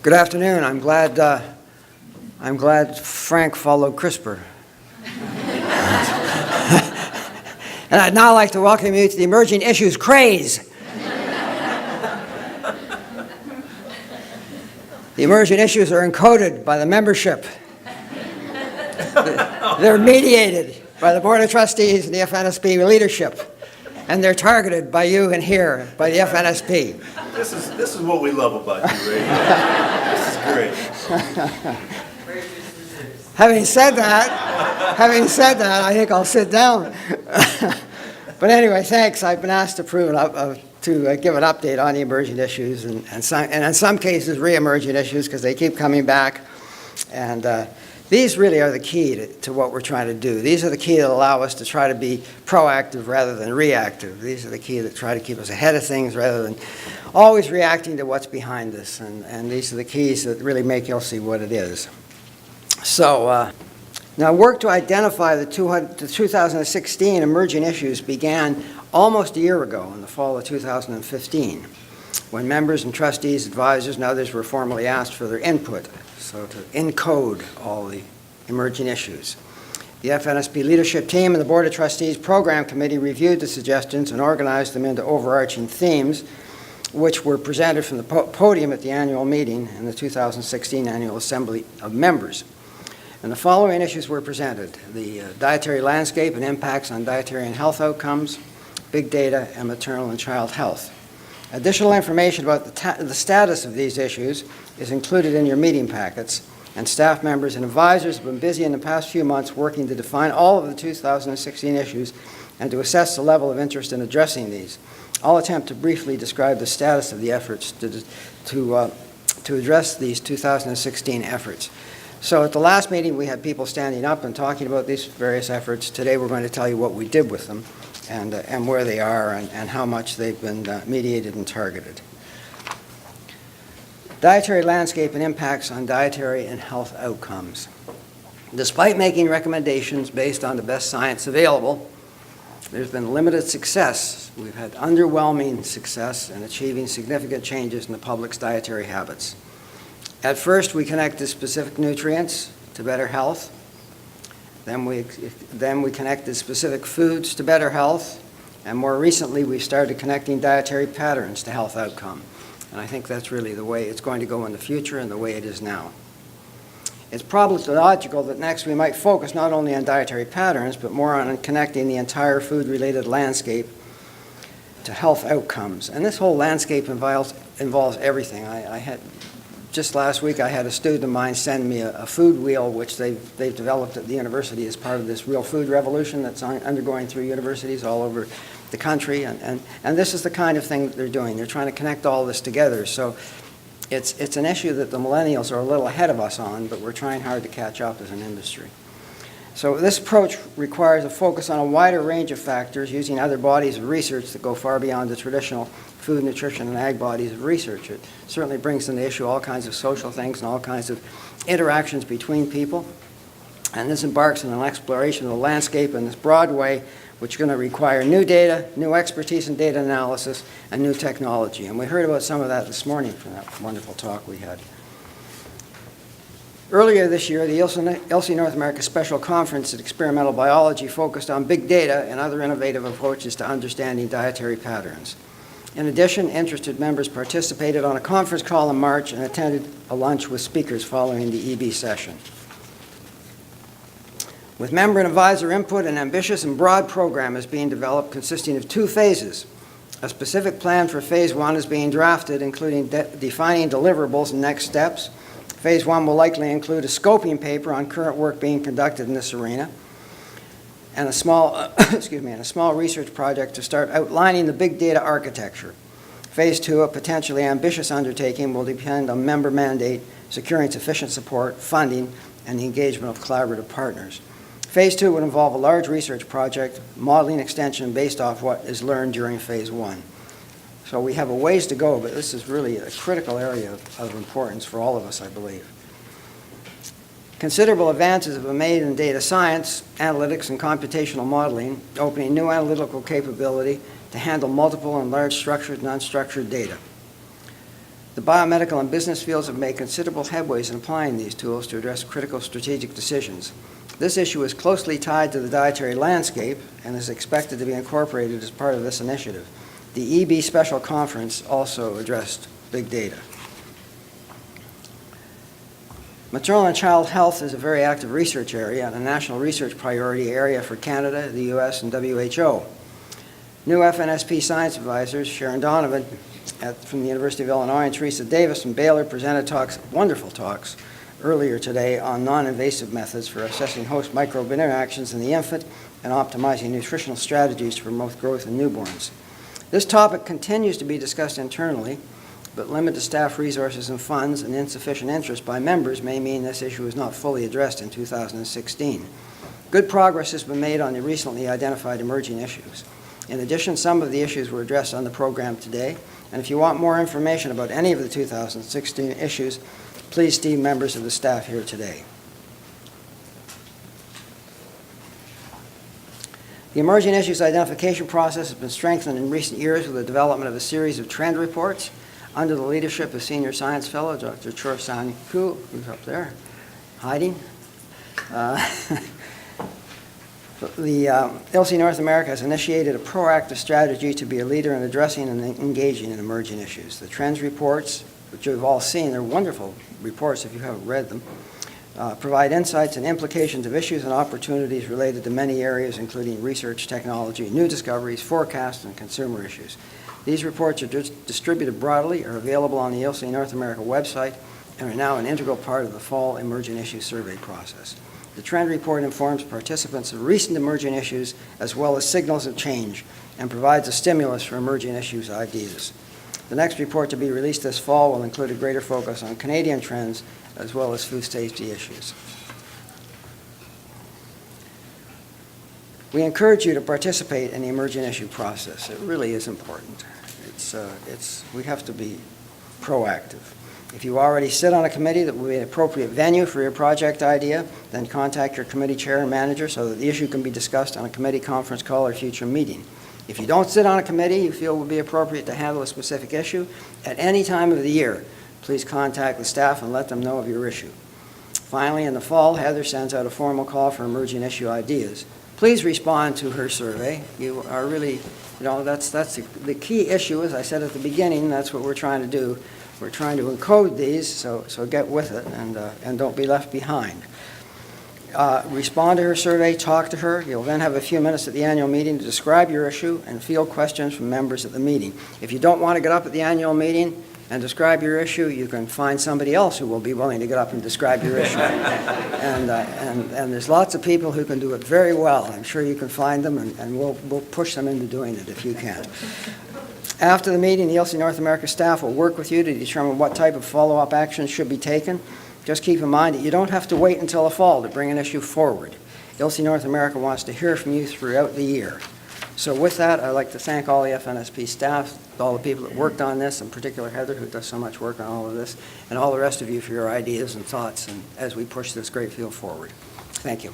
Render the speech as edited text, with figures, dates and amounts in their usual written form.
Good afternoon. I'm glad Frank followed CRISPR. And I'd now like to welcome you to the Emerging Issues Craze. The emerging issues are encoded by the membership. They're mediated by the Board of Trustees and the FNSP leadership. And they're targeted by you and here, by the FNSP. This is what we love about you, Ray. This is great. Having said that, I think I'll sit down. But anyway, thanks. I've been asked to give an update on the emerging issues, and in some cases, re-emerging issues, because they keep coming back. And these really are the key to what we're trying to do. These are the key that allow us to try to be proactive rather than reactive. These are the key that try to keep us ahead of things rather than always reacting to what's behind us. And these are the keys that really make ILSI what it is. So now work to identify the 2016 emerging issues began almost a year ago in the fall of 2015, when members and trustees, advisors, and others were formally asked for their input, so to encode all the emerging issues. The FNSP leadership team and the Board of Trustees Program Committee reviewed the suggestions and organized them into overarching themes, which were presented from the podium at the annual meeting in the 2016 Annual Assembly of Members. And the following issues were presented: the dietary landscape and impacts on dietary and health outcomes, big data, and maternal and child health. Additional information about the status of these issues is included in your meeting packets, and staff members and advisors have been busy in the past few months working to define all of the 2016 issues and to assess the level of interest in addressing these. I'll attempt to briefly describe the status of the efforts to address these 2016 efforts. So at the last meeting, we had people standing up and talking about these various efforts. Today, we're going to tell you what we did with them and where they are and how much they've been mediated and targeted. Dietary landscape and impacts on dietary and health outcomes. Despite making recommendations based on the best science available, there's been limited success. We've had underwhelming success in achieving significant changes in the public's dietary habits. At first, we connected specific nutrients to better health. Then we connected specific foods to better health. And more recently, we started connecting dietary patterns to health outcome. And I think that's really the way it's going to go in the future and the way it is now. It's probably logical that next we might focus not only on dietary patterns, but more on connecting the entire food-related landscape to health outcomes. And this whole landscape involves everything. Just last week, I had a student of mine send me a food wheel, which they've developed at the university as part of this real food revolution that's undergoing through universities all over the country. And this is the kind of thing that they're doing. They're trying to connect all this together. So it's an issue that the millennials are a little ahead of us on, but we're trying hard to catch up as an industry. So this approach requires a focus on a wider range of factors using other bodies of research that go far beyond the traditional food, nutrition, and ag bodies of research. It certainly brings into issue all kinds of social things and all kinds of interactions between people. And this embarks on an exploration of the landscape in this broad way, which is going to require new data, new expertise in data analysis, and new technology. And we heard about some of that this morning from that wonderful talk we had. Earlier this year, the ILSI North America Special Conference at Experimental Biology focused on big data and other innovative approaches to understanding dietary patterns. In addition, interested members participated on a conference call in March and attended a lunch with speakers following the EB session. With member and advisor input, an ambitious and broad program is being developed consisting of 2 phases. A specific plan for Phase 1 is being drafted, including defining deliverables and next steps. Phase 1 will likely include a scoping paper on current work being conducted in this arena and a small research project to start outlining the big data architecture. Phase 2, a potentially ambitious undertaking, will depend on member mandate, securing sufficient support, funding, and the engagement of collaborative partners. Phase 2 would involve a large research project, modeling extension based off what is learned during Phase 1. So we have a ways to go, but this is really a critical area of importance for all of us, I believe. Considerable advances have been made in data science, analytics, and computational modeling, opening new analytical capability to handle multiple and large structured and unstructured data. The biomedical and business fields have made considerable headways in applying these tools to address critical strategic decisions. This issue is closely tied to the dietary landscape and is expected to be incorporated as part of this initiative. The EB Special Conference also addressed big data. Maternal and child health is a very active research area and a national research priority area for Canada, the U.S., and WHO. New FNSP science advisors, Sharon Donovan from the University of Illinois and Teresa Davis from Baylor, presented wonderful talks, earlier today on non-invasive methods for assessing host microbe interactions in the infant and optimizing nutritional strategies to promote growth in newborns. This topic continues to be discussed internally, but limited staff resources and funds and insufficient interest by members may mean this issue is not fully addressed in 2016. Good progress has been made on the recently identified emerging issues. In addition, some of the issues were addressed on the program today, and if you want more information about any of the 2016 issues, please see members of the staff here today. The emerging issues identification process has been strengthened in recent years with the development of a series of trend reports under the leadership of Senior Science Fellow Dr. Chor San-Koo, who's up there, hiding. The ILSI North America has initiated a proactive strategy to be a leader in addressing and engaging in emerging issues. The trends reports, which you've all seen, they're wonderful reports if you haven't read them, provide insights and implications of issues and opportunities related to many areas, including research, technology, new discoveries, forecasts, and consumer issues. These reports are distributed broadly, are available on the ILSI North America website, and are now an integral part of the fall emerging issues survey process. The trend report informs participants of recent emerging issues as well as signals of change and provides a stimulus for emerging issues ideas. The next report to be released this fall will include a greater focus on Canadian trends as well as food safety issues. We encourage you to participate in the emerging issue process. It really is important. We have to be proactive. If you already sit on a committee that will be an appropriate venue for your project idea, then contact your committee chair and manager so that the issue can be discussed on a committee conference call or future meeting. If you don't sit on a committee you feel would be appropriate to handle a specific issue, at any time of the year, please contact the staff and let them know of your issue. Finally, in the fall, Heather sends out a formal call for emerging issue ideas. Please respond to her survey. You are really, that's the key issue, as I said at the beginning, that's what we're trying to do. We're trying to encode these, so get with it and don't be left behind. Respond to her survey, talk to her. You'll then have a few minutes at the annual meeting to describe your issue and field questions from members at the meeting. If you don't want to get up at the annual meeting and describe your issue, you can find somebody else who will be willing to get up and describe your issue. And there's lots of people who can do it very well. I'm sure you can find them, and we'll push them into doing it if you can. After the meeting, the ILSI North America staff will work with you to determine what type of follow-up actions should be taken. Just keep in mind that you don't have to wait until the fall to bring an issue forward. ILSI North America wants to hear from you throughout the year. So with that, I'd like to thank all the FNSP staff, all the people that worked on this, in particular Heather, who does so much work on all of this, and all the rest of you for your ideas and thoughts and as we push this great field forward. Thank you.